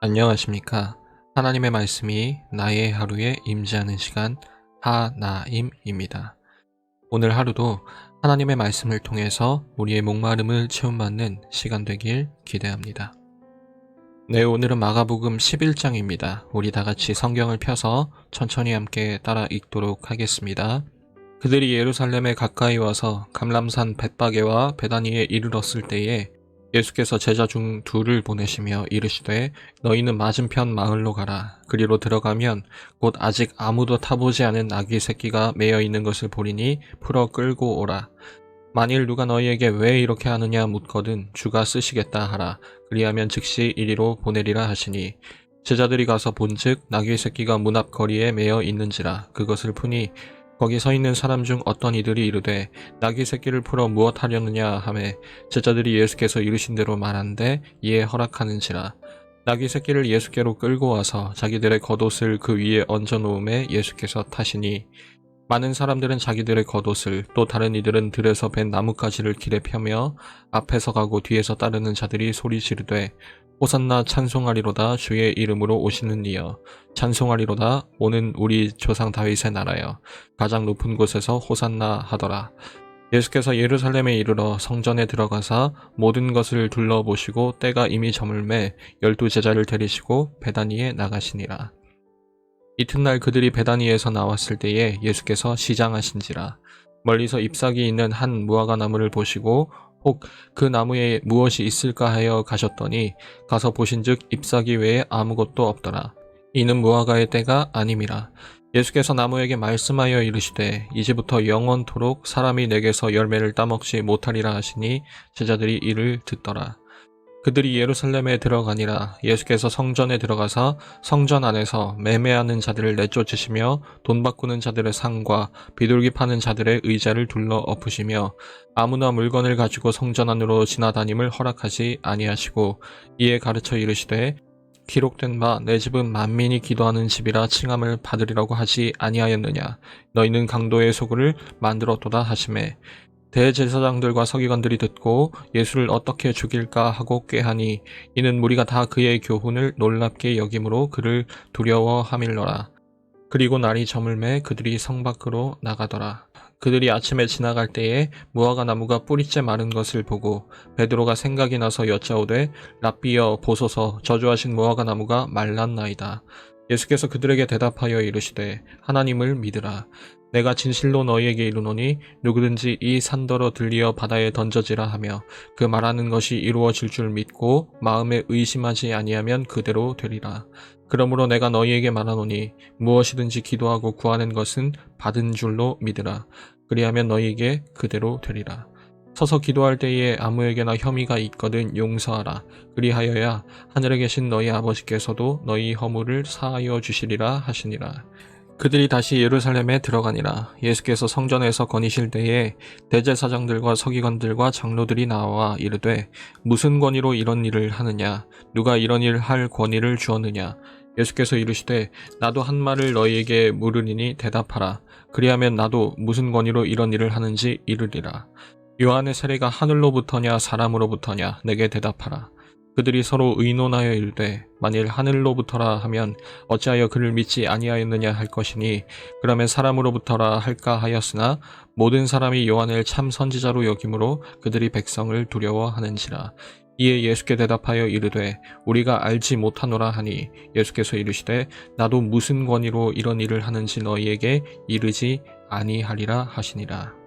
안녕하십니까. 하나님의 말씀이 나의 하루에 임재하는 시간 하나임입니다. 오늘 하루도 하나님의 말씀을 통해서 우리의 목마름을 채움받는 시간 되길 기대합니다. 네, 오늘은 마가복음 11장입니다. 우리 다같이 성경을 펴서 천천히 함께 따라 읽도록 하겠습니다. 그들이 예루살렘에 가까이 와서 감람산 벳바게와 베다니에 이르렀을 때에 예수께서 제자 중 둘을 보내시며 이르시되 너희는 맞은편 마을로 가라. 그리로 들어가면 곧 아직 아무도 타보지 않은 아기 새끼가 매여 있는 것을 보리니 풀어 끌고 오라. 만일 누가 너희에게 왜 이렇게 하느냐 묻거든 주가 쓰시겠다 하라. 그리하면 즉시 이리로 보내리라 하시니 제자들이 가서 본즉 나귀 새끼가 문 앞 거리에 매여 있는지라. 그것을 푸니 거기 서 있는 사람 중 어떤 이들이 이르되 나귀 새끼를 풀어 무엇 하려느냐 하매 제자들이 예수께서 이르신 대로 말한데 이에 허락하는지라. 나귀 새끼를 예수께로 끌고 와서 자기들의 겉옷을 그 위에 얹어 놓음에 예수께서 타시니 많은 사람들은 자기들의 겉옷을 또 다른 이들은 들에서 벤 나뭇가지를 길에 펴며 앞에서 가고 뒤에서 따르는 자들이 소리 지르되 호산나 찬송하리로다 주의 이름으로 오시는 이여 찬송하리로다 오는 우리 조상 다윗의 나라여 가장 높은 곳에서 호산나 하더라. 예수께서 예루살렘에 이르러 성전에 들어가사 모든 것을 둘러보시고 때가 이미 저물매 12 제자를 데리시고 베다니에 나가시니라. 이튿날 그들이 베다니에서 나왔을 때에 예수께서 시장하신지라. 멀리서 잎사귀 있는 한 무화과 나무를 보시고 혹 그 나무에 무엇이 있을까 하여 가셨더니 가서 보신즉 잎사귀 외에 아무것도 없더라. 이는 무화과의 때가 아님이라. 예수께서 나무에게 말씀하여 이르시되 이제부터 영원토록 사람이 내게서 열매를 따먹지 못하리라 하시니 제자들이 이를 듣더라. 그들이 예루살렘에 들어가니라. 예수께서 성전에 들어가사 성전 안에서 매매하는 자들을 내쫓으시며 돈 바꾸는 자들의 상과 비둘기 파는 자들의 의자를 둘러 엎으시며 아무나 물건을 가지고 성전 안으로 지나다님을 허락하지 아니하시고 이에 가르쳐 이르시되 기록된 바 내 집은 만민이 기도하는 집이라 칭함을 받으리라고 하지 아니하였느냐. 너희는 강도의 소굴을 만들었도다 하시매 대제사장들과 서기관들이 듣고 예수를 어떻게 죽일까 하고 꾀하니 이는 무리가 다 그의 교훈을 놀랍게 여김으로 그를 두려워함일러라. 그리고 날이 저물매 그들이 성 밖으로 나가더라. 그들이 아침에 지나갈 때에 무화과 나무가 뿌리째 마른 것을 보고 베드로가 생각이 나서 여짜오되 랍비여 보소서 저주하신 무화과 나무가 말랐나이다. 예수께서 그들에게 대답하여 이르시되 하나님을 믿으라. 내가 진실로 너희에게 이르노니 누구든지 이 산더러 들리어 바다에 던져지라 하며 그 말하는 것이 이루어질 줄 믿고 마음에 의심하지 아니하면 그대로 되리라. 그러므로 내가 너희에게 말하노니 무엇이든지 기도하고 구하는 것은 받은 줄로 믿으라. 그리하면 너희에게 그대로 되리라. 서서 기도할 때에 아무에게나 혐의가 있거든 용서하라. 그리하여야 하늘에 계신 너희 아버지께서도 너희 허물을 사하여 주시리라 하시니라. 그들이 다시 예루살렘에 들어가니라. 예수께서 성전에서 거니실 때에 대제사장들과 서기관들과 장로들이 나와 이르되 무슨 권위로 이런 일을 하느냐? 누가 이런 일을 할 권위를 주었느냐? 예수께서 이르시되 나도 한 말을 너희에게 물으리니 대답하라. 그리하면 나도 무슨 권위로 이런 일을 하는지 이르리라. 요한의 세례가 하늘로부터냐 사람으로부터냐 내게 대답하라. 그들이 서로 의논하여 이르되 만일 하늘로부터라 하면 어찌하여 그를 믿지 아니하였느냐 할 것이니 그러면 사람으로부터라 할까 하였으나 모든 사람이 요한을 참 선지자로 여김으로 그들이 백성을 두려워하는지라. 이에 예수께 대답하여 이르되 우리가 알지 못하노라 하니 예수께서 이르시되 나도 무슨 권위로 이런 일을 하는지 너희에게 이르지 아니하리라 하시니라.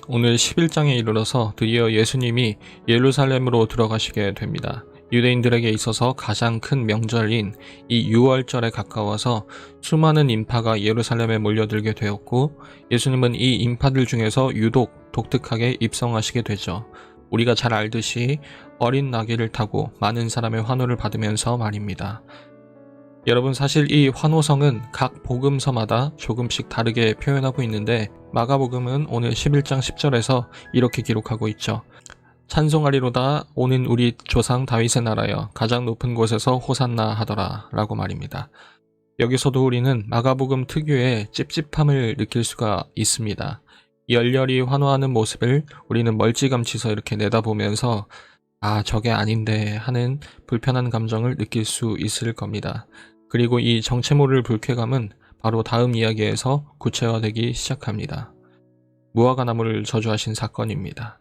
오늘 11장에 이르러서 드디어 예수님이 예루살렘으로 들어가시게 됩니다. 유대인들에게 있어서 가장 큰 명절인 이 유월절에 가까워서 수많은 인파가 예루살렘에 몰려들게 되었고 예수님은 이 인파들 중에서 유독 독특하게 입성하시게 되죠. 우리가 잘 알듯이 어린 나귀를 타고 많은 사람의 환호를 받으면서 말입니다. 여러분 사실 이 환호성은 각 복음서마다 조금씩 다르게 표현하고 있는데 마가복음은 오늘 11장 10절에서 이렇게 기록하고 있죠. 찬송하리로다 오는 우리 조상 다윗의 나라여 가장 높은 곳에서 호산나 하더라 라고 말입니다. 여기서도 우리는 마가복음 특유의 찝찝함을 느낄 수가 있습니다. 열렬히 환호하는 모습을 우리는 멀찌감치서 이렇게 내다보면서 아, 저게 아닌데 하는 불편한 감정을 느낄 수 있을 겁니다. 그리고 이 정체 모를 불쾌감은 바로 다음 이야기에서 구체화되기 시작합니다. 무화과 나무를 저주하신 사건입니다.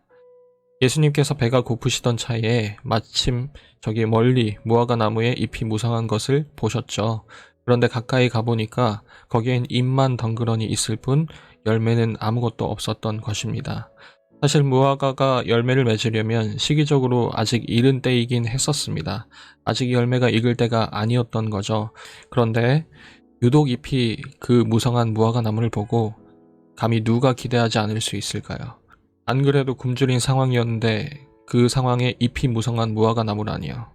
예수님께서 배가 고프시던 차에 마침 저기 멀리 무화과 나무에 잎이 무성한 것을 보셨죠. 그런데 가까이 가보니까 거기엔 잎만 덩그러니 있을 뿐 열매는 아무것도 없었던 것입니다. 사실 무화과가 열매를 맺으려면 시기적으로 아직 이른 때이긴 했었습니다. 아직 열매가 익을 때가 아니었던 거죠. 그런데 유독 잎이 그 무성한 무화과 나무를 보고 감히 누가 기대하지 않을 수 있을까요? 안 그래도 굶주린 상황이었는데 그 상황에 잎이 무성한 무화과 나무라니요.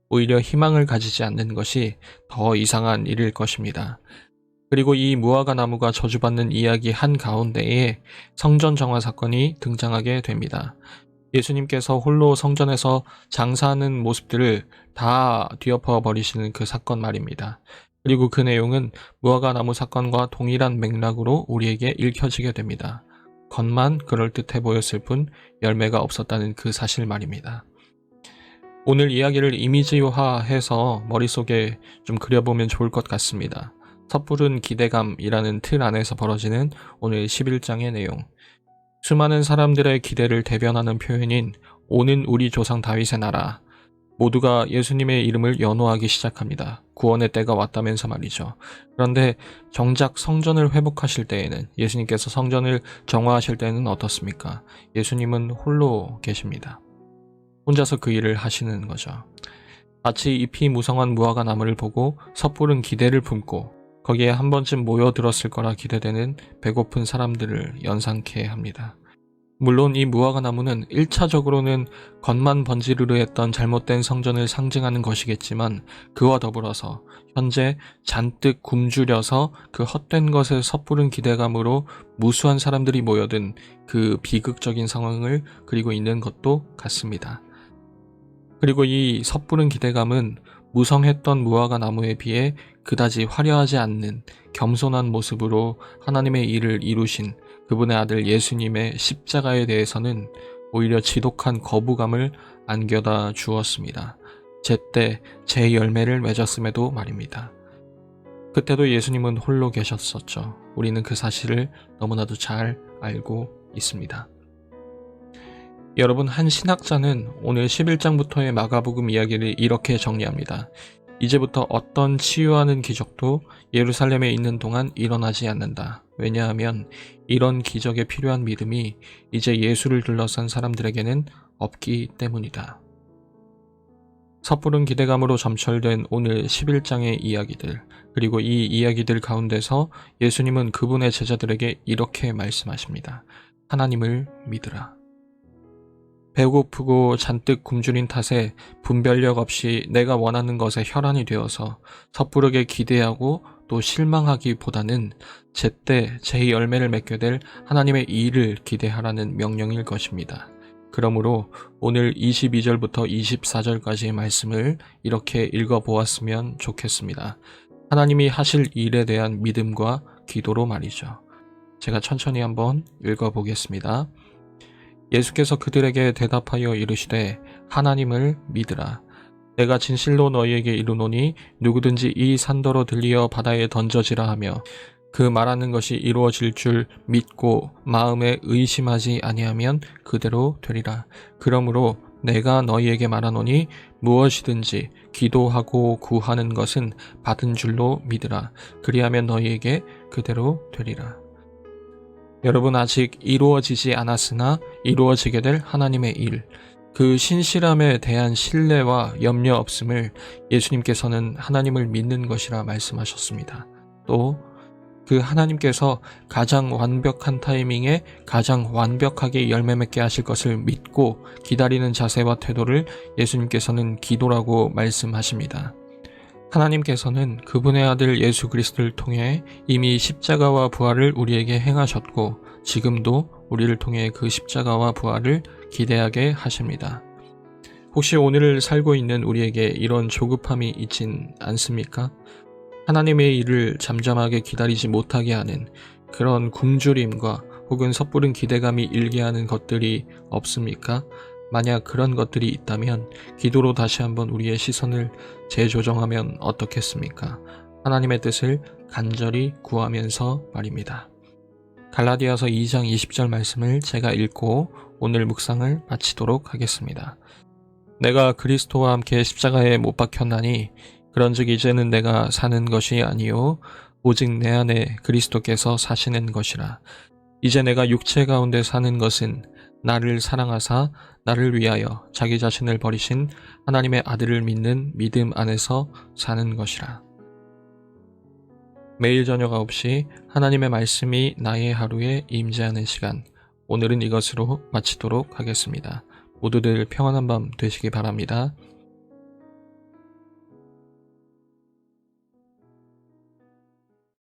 오히려 희망을 가지지 않는 것이 더 이상한 일일 것입니다. 그리고 이 무화과 나무가 저주받는 이야기 한가운데에 성전 정화 사건이 등장하게 됩니다. 예수님께서 홀로 성전에서 장사하는 모습들을 다 뒤엎어 버리시는 그 사건 말입니다. 그리고 그 내용은 무화과 나무 사건과 동일한 맥락으로 우리에게 읽혀지게 됩니다. 겉만 그럴듯해 보였을 뿐 열매가 없었다는 그 사실 말입니다. 오늘 이야기를 이미지화해서 머릿속에 좀 그려보면 좋을 것 같습니다. 섣부른 기대감이라는 틀 안에서 벌어지는 오늘 11장의 내용. 수많은 사람들의 기대를 대변하는 표현인 오는 우리 조상 다윗의 나라. 모두가 예수님의 이름을 연호하기 시작합니다. 구원의 때가 왔다면서 말이죠. 그런데 정작 성전을 회복하실 때에는, 예수님께서 성전을 정화하실 때는 어떻습니까? 예수님은 홀로 계십니다. 혼자서 그 일을 하시는 거죠. 마치 잎이 무성한 무화과 나무를 보고 섣부른 기대를 품고 거기에 한 번쯤 모여들었을 거라 기대되는 배고픈 사람들을 연상케 합니다. 물론 이 무화과 나무는 1차적으로는 겉만 번지르르했던 잘못된 성전을 상징하는 것이겠지만 그와 더불어서 현재 잔뜩 굶주려서 그 헛된 것에 섣부른 기대감으로 무수한 사람들이 모여든 그 비극적인 상황을 그리고 있는 것도 같습니다. 그리고 이 섣부른 기대감은 무성했던 무화과 나무에 비해 그다지 화려하지 않는 겸손한 모습으로 하나님의 일을 이루신 그분의 아들 예수님의 십자가에 대해서는 오히려 지독한 거부감을 안겨다 주었습니다. 제때 제 열매를 맺었음에도 말입니다. 그때도 예수님은 홀로 계셨었죠. 우리는 그 사실을 너무나도 잘 알고 있습니다. 여러분, 한 신학자는 오늘 11장부터의 마가복음 이야기를 이렇게 정리합니다. 이제부터 어떤 치유하는 기적도 예루살렘에 있는 동안 일어나지 않는다. 왜냐하면 이런 기적에 필요한 믿음이 이제 예수를 둘러싼 사람들에게는 없기 때문이다. 섣부른 기대감으로 점철된 오늘 11장의 이야기들, 그리고 이 이야기들 가운데서 예수님은 그분의 제자들에게 이렇게 말씀하십니다. 하나님을 믿으라. 배고프고 잔뜩 굶주린 탓에 분별력 없이 내가 원하는 것에 혈안이 되어서 섣부르게 기대하고 또 실망하기보다는 제때 제 열매를 맺게 될 하나님의 일을 기대하라는 명령일 것입니다. 그러므로 오늘 22절부터 24절까지의 말씀을 이렇게 읽어보았으면 좋겠습니다. 하나님이 하실 일에 대한 믿음과 기도로 말이죠. 제가 천천히 한번 읽어보겠습니다. 예수께서 그들에게 대답하여 이르시되 하나님을 믿으라. 내가 진실로 너희에게 이르노니 누구든지 이 산더러 들리어 바다에 던져지라 하며 그 말하는 것이 이루어질 줄 믿고 마음에 의심하지 아니하면 그대로 되리라. 그러므로 내가 너희에게 말하노니 무엇이든지 기도하고 구하는 것은 받은 줄로 믿으라. 그리하면 너희에게 그대로 되리라. 여러분, 아직 이루어지지 않았으나 이루어지게 될 하나님의 일, 그 신실함에 대한 신뢰와 염려 없음을 예수님께서는 하나님을 믿는 것이라 말씀하셨습니다. 또 그 하나님께서 가장 완벽한 타이밍에 가장 완벽하게 열매 맺게 하실 것을 믿고 기다리는 자세와 태도를 예수님께서는 기도라고 말씀하십니다. 하나님께서는 그분의 아들 예수 그리스도를 통해 이미 십자가와 부활을 우리에게 행하셨고 지금도 우리를 통해 그 십자가와 부활을 기대하게 하십니다. 혹시 오늘을 살고 있는 우리에게 이런 조급함이 있진 않습니까? 하나님의 일을 잠잠하게 기다리지 못하게 하는 그런 굶주림과 혹은 섣부른 기대감이 일게 하는 것들이 없습니까? 만약 그런 것들이 있다면 기도로 다시 한번 우리의 시선을 재조정하면 어떻겠습니까? 하나님의 뜻을 간절히 구하면서 말입니다. 갈라디아서 2장 20절 말씀을 제가 읽고 오늘 묵상을 마치도록 하겠습니다. 내가 그리스도와 함께 십자가에 못 박혔나니 그런즉 이제는 내가 사는 것이 아니요 오직 내 안에 그리스도께서 사시는 것이라. 이제 내가 육체 가운데 사는 것은 나를 사랑하사 나를 위하여 자기 자신을 버리신 하나님의 아들을 믿는 믿음 안에서 사는 것이라. 매일 저녁 9시 하나님의 말씀이 나의 하루에 임재하는 시간, 오늘은 이것으로 마치도록 하겠습니다. 모두들 평안한 밤 되시기 바랍니다.